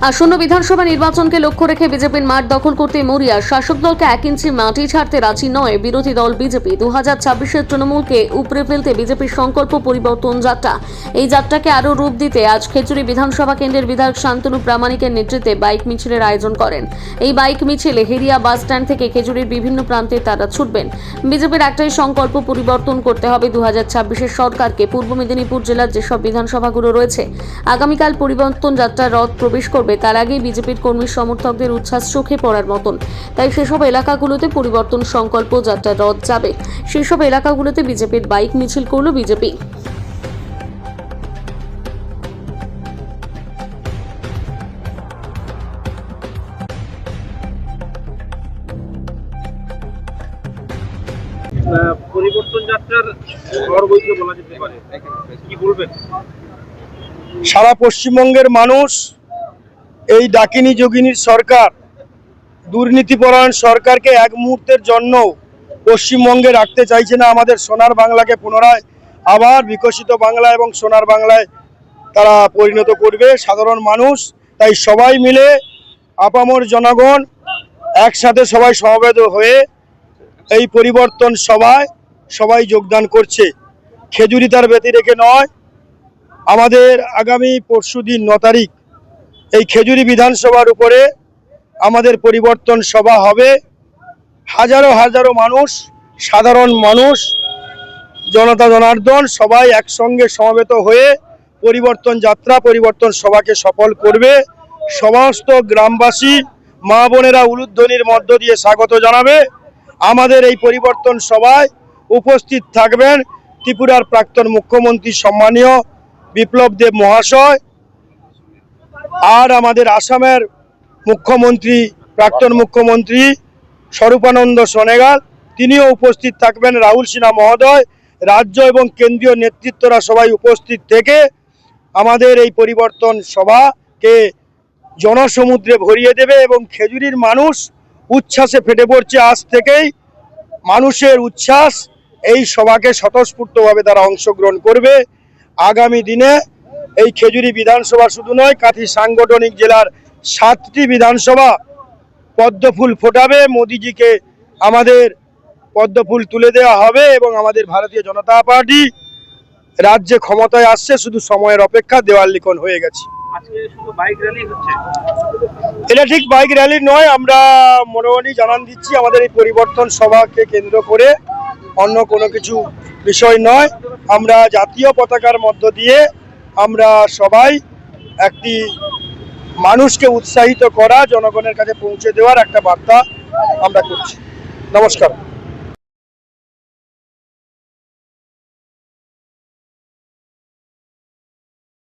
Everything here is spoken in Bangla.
আসন্ন বিধানসভা নির্বাচনকে লক্ষ্য রেখে বিজেপির মাঠ দখল করতে মরিয়া। শাসক দলকে 1 ইঞ্চি মাটি ছাড়তে রাজি নয় বিরোধী দল বিজেপি। 2026-এর তৃণমূলকে উপড়ে ফেলতে বিজেপির সংকল্প পরিবর্তন যাত্রা। এই যাত্রাকে আরও রূপ দিতে আজ খেজুরি বিধানসভা কেন্দ্রের বিধায়ক শান্তনু প্রামাণিকের নেতৃত্বে বাইক মিছিলের আয়োজন করেন। এই বাইক মিছিলে হেরিয়া বাস স্ট্যান্ড থেকে খেজুরির বিভিন্ন প্রান্তে তারা ছুটবেন। বিজেপির একটাই সংকল্প, পরিবর্তন করতে হবে 2026-এর সরকারকে। পূর্ব মেদিনীপুর জেলার যেসব বিধানসভাগুলো রয়েছে আগামীকাল পরিবর্তন যাত্রার রথ প্রবেশ করবে। তার আগেই বিজেপির কর্মী সমর্থকদের উচ্ছ্বাস চোখে পড়ার মতন। তাই সেসব এলাকাগুলোতে পরিবর্তন সংকল্প যাত্রার রথ যাবে। সেসব এলাকাগুলোতে বিজেপির বাইক মিছিল করল বিজেপি। পরিবর্তন যাত্রার ঝড় বইতে বলা যেতে পারে, কি বলবেন? সারা পশ্চিমবঙ্গের মানুষ এই ডাকিনী যোগিনীর সরকার, দুর্নীতিপরায়ণ সরকারকে এক মুহূর্তের জন্য পশ্চিমবঙ্গে রাখতে চাইছে না। আমাদের সোনার বাংলাকে পুনরায় আবার বিকশিত বাংলা এবং সোনার বাংলায় তারা পরিণত করবে সাধারণ মানুষ। তাই সবাই মিলে আপামর জনগণ একসাথে সবাই সমবেত হয়ে এই পরিবর্তন সভায় সবাই যোগদান করছে। খেজুরি তার ব্যতি রেখে নয়, আমাদের আগামী পরশুদিন 9 তারিখ এই খেজুরি বিধানসভার উপরে আমাদের পরিবর্তন সভা হবে। হাজারো হাজারো মানুষ, সাধারণ মানুষ, জনতা জনার্দন সবাই একসঙ্গে সমবেত হয়ে পরিবর্তন যাত্রা, পরিবর্তন সভাকে সফল করবে। সমস্ত গ্রামবাসী মা বোনেরা উলুধ্বনির মধ্য দিয়ে স্বাগত জানাবে। আমাদের এই পরিবর্তন সভায় উপস্থিত থাকবেন ত্রিপুরার প্রাক্তন মুখ্যমন্ত্রী সম্মানীয় বিপ্লব দেব মহাশয়, আর আমাদের আসামের মুখ্যমন্ত্রী, প্রাক্তন মুখ্যমন্ত্রী স্বরূপানন্দ সোনোয়াল, তিনিও উপস্থিত থাকবেন। রাহুল সিনহা মহোদয়, রাজ্য এবং কেন্দ্রীয় নেতৃত্বরা সবাই উপস্থিত থেকে আমাদের এই পরিবর্তন সভাকে জনসমুদ্রে ভরিয়ে দেবে এবং খেজুরির মানুষ উচ্ছ্বাসে ফেটে পড়ছে। আজ থেকেই মানুষের উচ্ছ্বাস, এই সভাকে স্বতঃস্ফূর্তভাবে তারা অংশগ্রহণ করবে। আগামী দিনে এই খেজুরি বিধানসভা শুধু নয়, কাঁথি সাংগঠনিক জেলার 7টি বিধানসভা পদ্মফুল ফোটাবে। মোদিজিকে আমাদের পদ্মফুল তুলে দেওয়া হবে এবং আমাদের ভারতীয় জনতা পার্টি রাজ্যে ক্ষমতায় আসছে, শুধু সময়ের অপেক্ষা। দেওয়াল লিখন হয়ে গেছে। এটা ঠিক বাইক র্যালি নয়, আমরা মনে জানান দিচ্ছি আমাদের এই পরিবর্তন সভাকে কেন্দ্র করে অন্য কোনো কিছু বিষয় নয়। আমরা জাতীয় পতাকার মধ্য দিয়ে আমরা সবাই একটি মানুষকে উৎসাহিত করা, জনগণের কাছে পৌঁছে দেওয়ার একটা বার্তা আমরা করছি। নমস্কার।